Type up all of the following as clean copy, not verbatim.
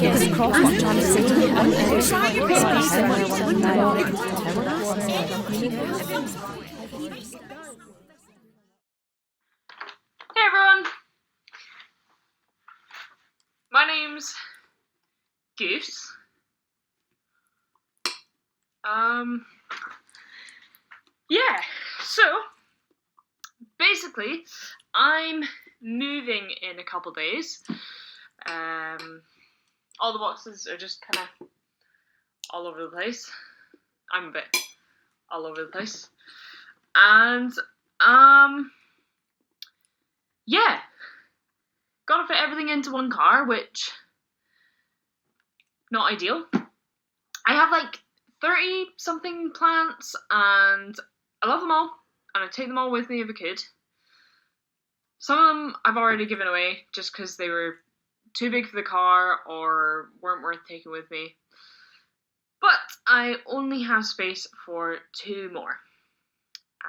everyone, my name's Goose. Yeah, so basically I'm moving in a couple days. All the boxes are just kind of all over the place. I'm a bit all over the place. And, yeah. Gotta fit everything into one car, which, not ideal. I have like 30-something plants, and I love them all, and I'd take them all with me if I could. Some of them I've already given away, just because they were too big for the car, or weren't worth taking with me. But I only have space for 2 more,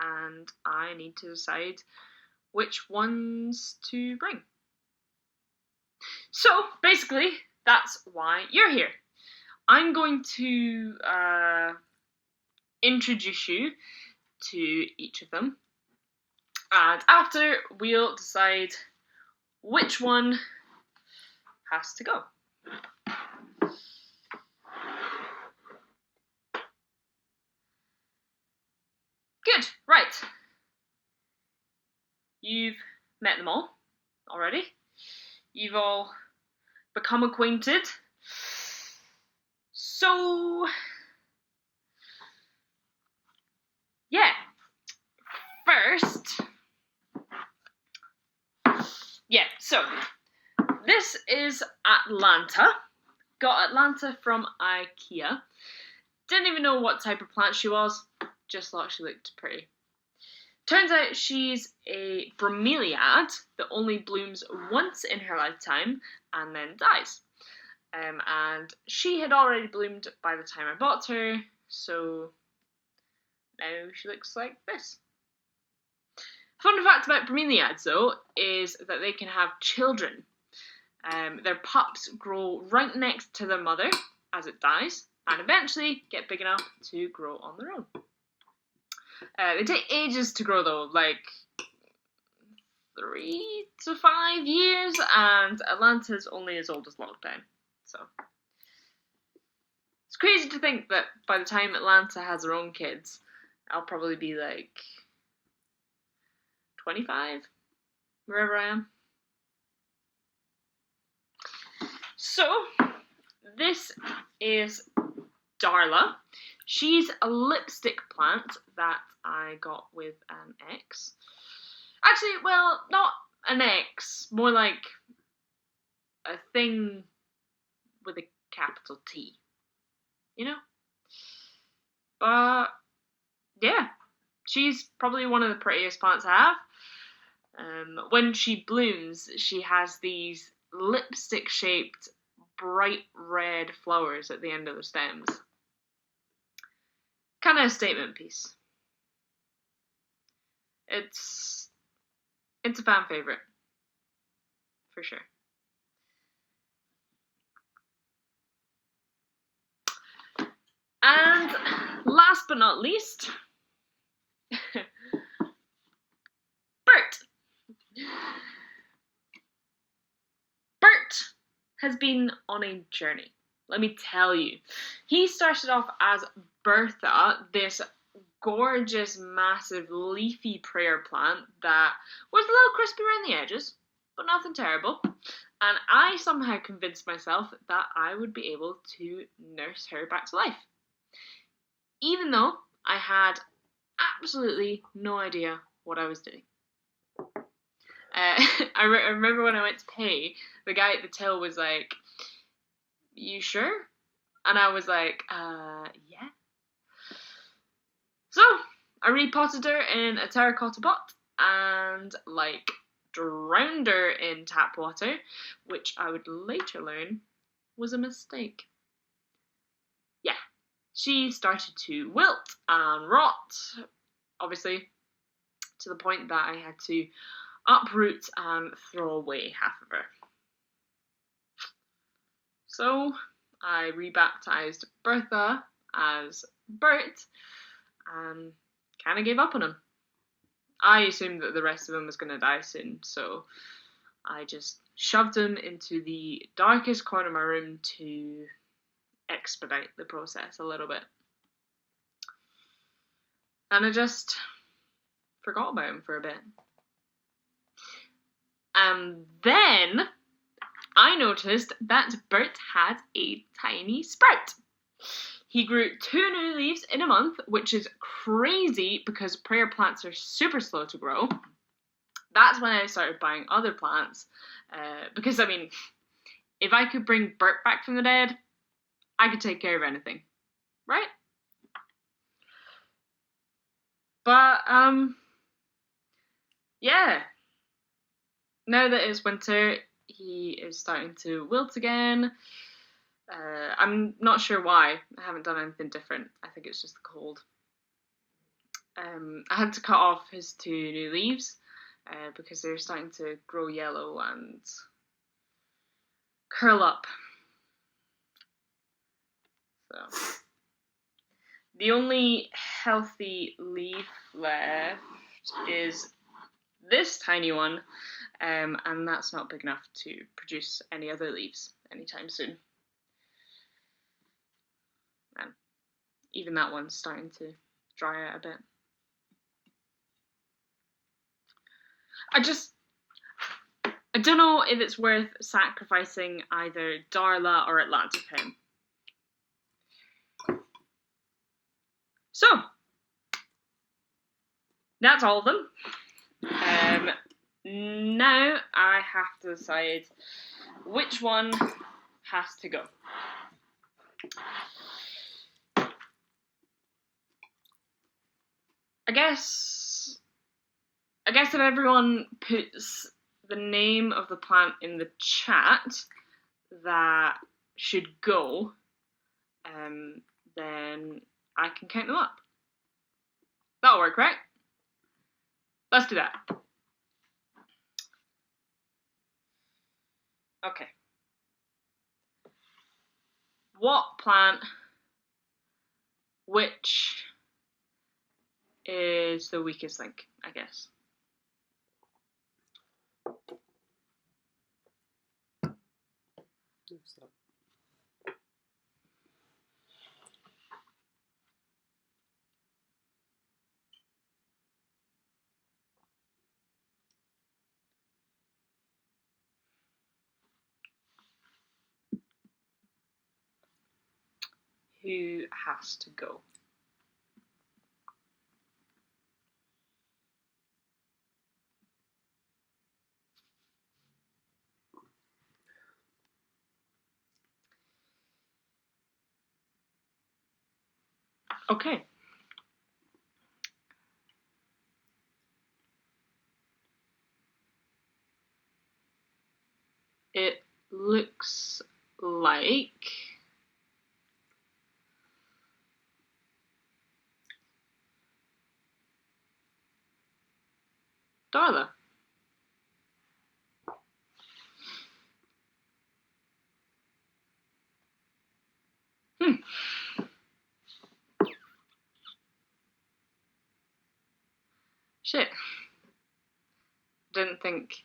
and I need to decide which ones to bring. So, basically, that's why you're here. I'm going to introduce you to each of them, and after we'll decide which one has to go. Good, right. You've met them all already. You've all become acquainted. So, yeah. First, so this is Atlanta. Got Atlanta from IKEA. Didn't even know what type of plant she was. Just thought she looked pretty. Turns out she's a bromeliad that only blooms once in her lifetime and then dies. And she had already bloomed by the time I bought her, so now she looks like this. Fun fact about bromeliads, though, is that they can have children. Their pups grow right next to their mother as it dies, and eventually get big enough to grow on their own. They take ages to grow, though, like 3 to 5 years, and Atlanta's only as old as lockdown, so it's crazy to think that by the time Atlanta has her own kids, I'll probably be like 25, wherever I am. So, this is Darla. She's a lipstick plant that I got with an ex. Actually, well, not an ex, more like a thing with a capital T. You know? But, yeah. She's probably one of the prettiest plants I have. When she blooms, she has these lipstick-shaped, bright red flowers at the end of the stems. Kind of a statement piece. It's a fan favourite, for sure. And last but not least, Bert. Bert has been on a journey, let me tell you. He started off as Bertha, this gorgeous, massive, leafy prayer plant that was a little crispy around the edges, but nothing terrible. And I somehow convinced myself that I would be able to nurse her back to life, even though I had absolutely no idea what I was doing. I remember when I went to pay, the guy at the till was like, "You sure?" And I was like, yeah. So, I repotted her in a terracotta pot and, drowned her in tap water, which I would later learn was a mistake. Yeah, she started to wilt and rot, obviously, to the point that I had to uproot and throw away half of her. So I rebaptized Bertha as Bert and kind of gave up on him. I assumed that the rest of him was going to die soon, so I just shoved him into the darkest corner of my room to expedite the process a little bit. And I just forgot about him for a bit. And then I noticed that Bert had a tiny sprout. He grew 2 new leaves in a month, which is crazy because prayer plants are super slow to grow. That's when I started buying other plants. Because, I mean, if I could bring Bert back from the dead, I could take care of anything. Right? But, yeah. Now that it's winter, he is starting to wilt again. I'm not sure why. I haven't done anything different. I think it's just the cold. I had to cut off his 2 new leaves because they're starting to grow yellow and curl up. So the only healthy leaf left is this tiny one, and that's not big enough to produce any other leaves anytime soon. And even that one's starting to dry out a bit. I don't know if it's worth sacrificing either Darla or Atlanta for him. So, that's all of them. Now I have to decide which one has to go. I guess if everyone puts the name of the plant in the chat that should go, then I can count them up. That'll work, right? Let's do that. Okay. What plant, which is the weakest link, I guess? Who has to go? Okay. It looks like Darla. Shit. Didn't think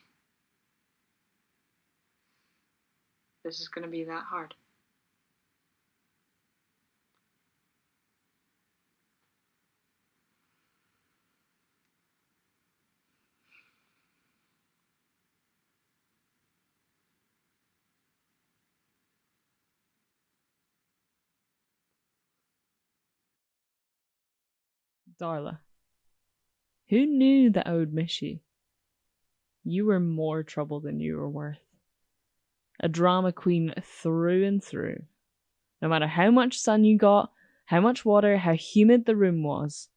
this is going to be that hard. Darla, who knew that I would miss you? You were more trouble than you were worth. A drama queen through and through. No matter how much sun you got, how much water, how humid the room was,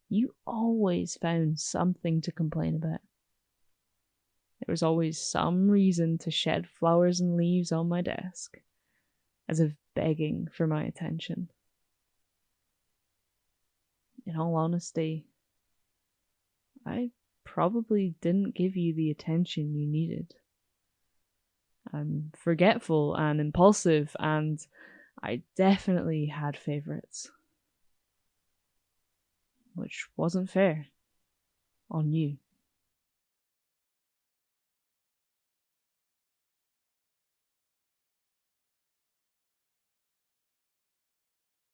you always found something to complain about. There was always some reason to shed flowers and leaves on my desk, as if begging for my attention. In all honesty, I probably didn't give you the attention you needed. I'm forgetful and impulsive, and I definitely had favourites. Which wasn't fair on you.